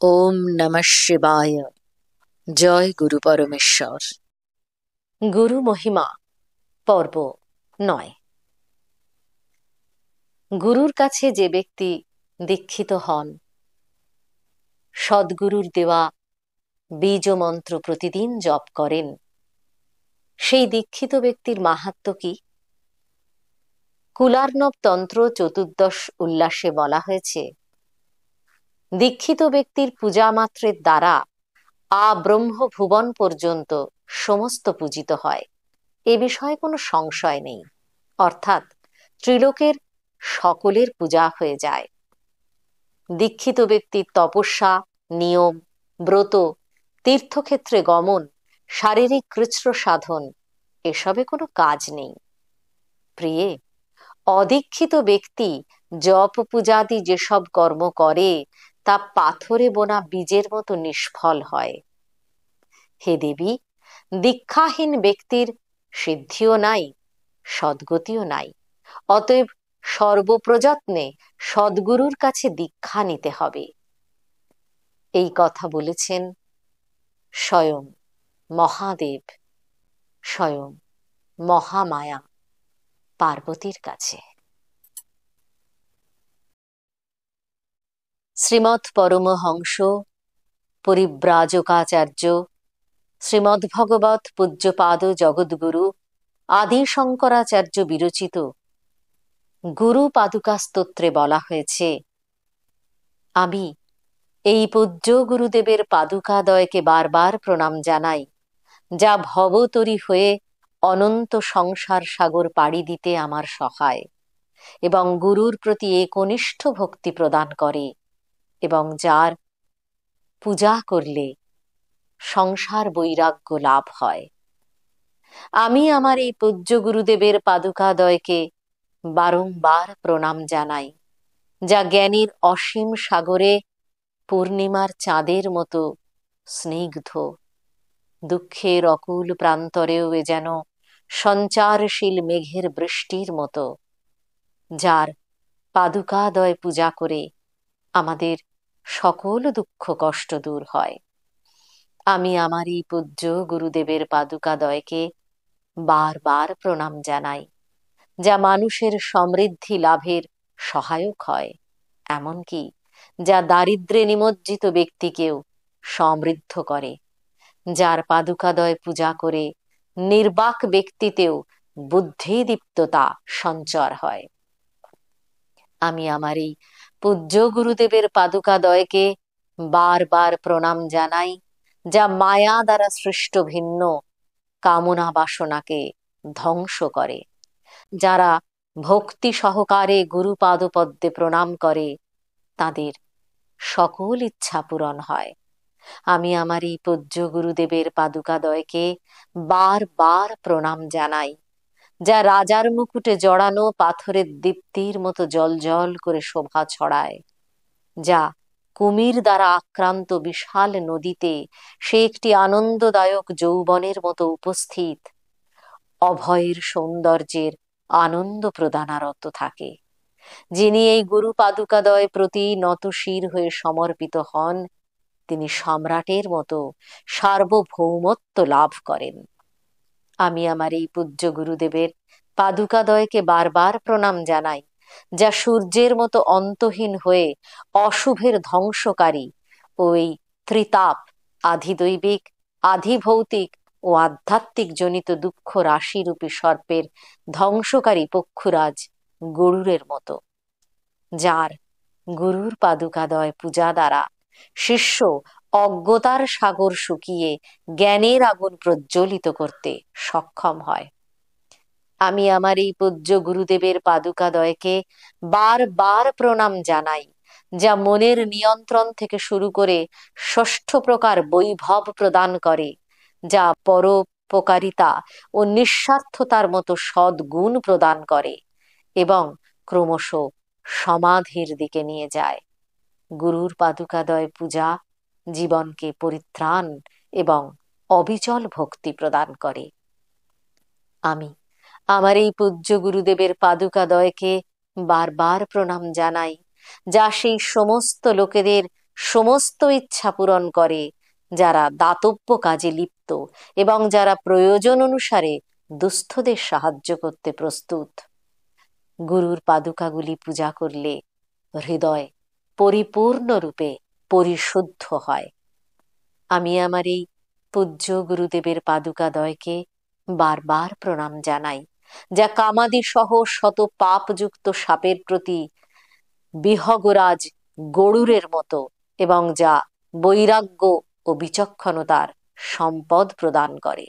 ওম নমঃ শিবায়। জয় গুরু পরমেশ্বর। গুরু মহিমা পর্ব 9। গুরুর কাছে যে ব্যক্তি দীক্ষিত হন, সদ্গুরুর দেওয়া বীজ মন্ত্র প্রতিদিন জপ করেন, সেই দীক্ষিত ব্যক্তির মাহাত্ম্য কি? কুলার্ণব তন্ত্র চতুর্দশ উল্লাসে বলা হয়েছে, দীক্ষিত ব্যক্তির পূজা মাত্রের দ্বারা আব্রহ্ম ভুবন পর্যন্ত সমস্ত পূজিত হয়, এ বিষয়ে কোনো সংশয় নেই। অর্থাৎ ত্রিলোকের সকলের পূজা হয়ে যায়। দীক্ষিত ব্যক্তির তপস্যা, নিয়ম, ব্রত, তীর্থক্ষেত্রে গমন, শারীরিক কৃচ্ছ সাধন এসবে কোনো কাজ নেই। প্রিয়ে, অদীক্ষিত ব্যক্তি জপ পূজাদি যেসব কর্ম করে তা পাথরে বোনা বীজের মতো নিষ্ফল হয়। হে দেবী, দীক্ষাহীন ব্যক্তির সিদ্ধিও নাই, সদ্গতিও নাই। অতএব সর্বপ্রযত্নে সদ্গুরুর কাছে দীক্ষা নিতে হবে। এই কথা বলেছেন স্বয়ং মহাদেব, স্বয়ং মহামায়া পার্বতীর কাছে। শ্রীমৎ পরমহংস পরিব্রাজকাচার্য শ্রীমদ্ভগবৎ পূজ্যপাদ জগদ্গুরু আদি শঙ্করাচার্য বিরচিত গুরু পাদুকা স্তোত্রে বলা হয়েছে, আমি এই পূজ্য গুরুদেবের পাদুকাদয়কে বারবার প্রণাম জানাই, যা ভবতরী হয়ে অনন্ত সংসার সাগর পাড়ি দিতে আমার সহায় এবং গুরুর প্রতি একনিষ্ঠ ভক্তি প্রদান করে এবং যার পূজা করলে সংসার বৈরাগ্য লাভ হয়। আমি আমার এই পূজ্য গুরুদেবের পাদুকাদয়কে বারংবার প্রণাম জানাই, যা জ্ঞানীর অসীম সাগরে পূর্ণিমার চাঁদের মতো স্নিগ্ধ, দুঃখের অকুল প্রান্তরেও এ যেন সঞ্চারশীল মেঘের বৃষ্টির মতো, যার পাদুকাদয় পূজা করে আমাদের সকল দুঃখ কষ্ট দূর হয়। আমি আমার এই পূজ্য গুরুদেবের পাদুকাদয়কে বারবার প্রণাম জানাই, যা মানুষের সমৃদ্ধি লাভের সহায়ক হয়, এমনকি যা দারিদ্র্যে নিমজ্জিত ব্যক্তিকেও সমৃদ্ধ করে, যার পাদুকাদয় পূজা করে নির্বাক ব্যক্তিতেও বুদ্ধিদীপ্ততা সঞ্চার হয়। আমি আমার এই পূজ্য গুরুদেবের পাদুকাদয়কে বারবার প্রণাম জানাই, যা মায়া দ্বারা সৃষ্ট ভিন্ন কামনা বাসনাকে ধ্বংস করে। যারা ভক্তি সহকারে গুরু পাদপদ্মে প্রণাম করে তাদের সকল ইচ্ছা পূরণ হয়। আমি আমার এই পূজ্য গুরুদেবের পাদুকাদয়কে বারবার প্রণাম জানাই, যা রাজার মুকুটে জড়ানো পাথরের দীপ্তির মতো জল করে শোভা ছড়ায়, যা কুমির দ্বারা আক্রান্ত বিশাল নদীতে সে একটি আনন্দদায়ক যৌবনের মতো উপস্থিত, অভয়ের সৌন্দর্যের আনন্দ প্রদানারত থাকে। যিনি এই গুরু পাদুকাদয় প্রতি নতশির হয়ে সমর্পিত হন, তিনি সম্রাটের মতো সার্বভৌমত্ব লাভ করেন। আমি আমার এই পূজ্য গুরুদেবের পাদুকাদয়কে বারবার প্রণাম জানাই, যা সূর্যের মতো অন্তহীন হয়ে অশুভের ধ্বংসকারী ও এই ত্রিতাপ, আধিদৈবিক, আধিভৌতিক ও আধ্যাত্মিক জনিত দুঃখ রাশিরূপী সর্পের ধ্বংসকারী পক্ষুরাজ গরুরের মতো, যার গুরুর পাদুকাদয় পূজা দ্বারা শিষ্য অজ্ঞতার সাগর শুকিয়ে জ্ঞানের আগুন প্রজ্বলিত করতে সক্ষম হয়। আমি আমার এই পূজ্য গুরুদেবের পাদুকাদয়কে বারবার প্রণাম জানাই, যা মনের নিয়ন্ত্রণ থেকে শুরু করে ষষ্ঠ প্রকার বৈভব প্রদান করে, যা পরোপকারিতা ও নিঃস্বার্থতার মতো সদ্গুণ প্রদান করে এবং ক্রমশ সমাধির দিকে নিয়ে যায়। গুরুর পাদুকাদয় পূজা জীবনকে পরিত্রাণ এবং অবিচল ভক্তি প্রদান করে। আমি আমার এই পূজ্য গুরুদেবের পাদুকাদয়কে বারবার প্রণাম জানাই, যা সেই সমস্ত লোকেদের সমস্ত ইচ্ছা পূরণ করে, যারা দাতব্য কাজে লিপ্ত এবং যারা প্রয়োজন অনুসারে দুস্থদের সাহায্য করতে প্রস্তুত। গুরুর পাদুকাগুলি পূজা করলে হৃদয় পরিপূর্ণরূপে পরিশুদ্ধ হয়। আমি আমার এই পূজ্য গুরুদেবের পাদুকাদ্বয়কে বারবার প্রণাম জানাই, যা কামাদি সহ শত পাপযুক্ত সাপের প্রতি বিহগরাজ গরুরের মতো এবং যা বৈরাগ্য ও বিচক্ষণতার সম্পদ প্রদান করে,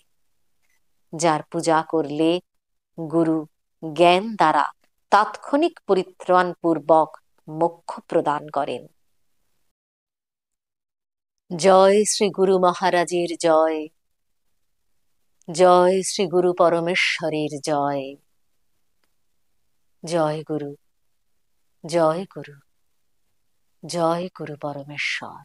যার পূজা করলে গুরু জ্ঞান দ্বারা তাৎক্ষণিক পরিত্রাণ পূর্বক মোক্ষ প্রদান করেন। জয় শ্রী গুরু মহারাজের জয়, জয় শ্রী গুরু পরমেশ্বরের জয়। জয় গুরু, জয় গুরু, জয় গুরু পরমেশ্বর।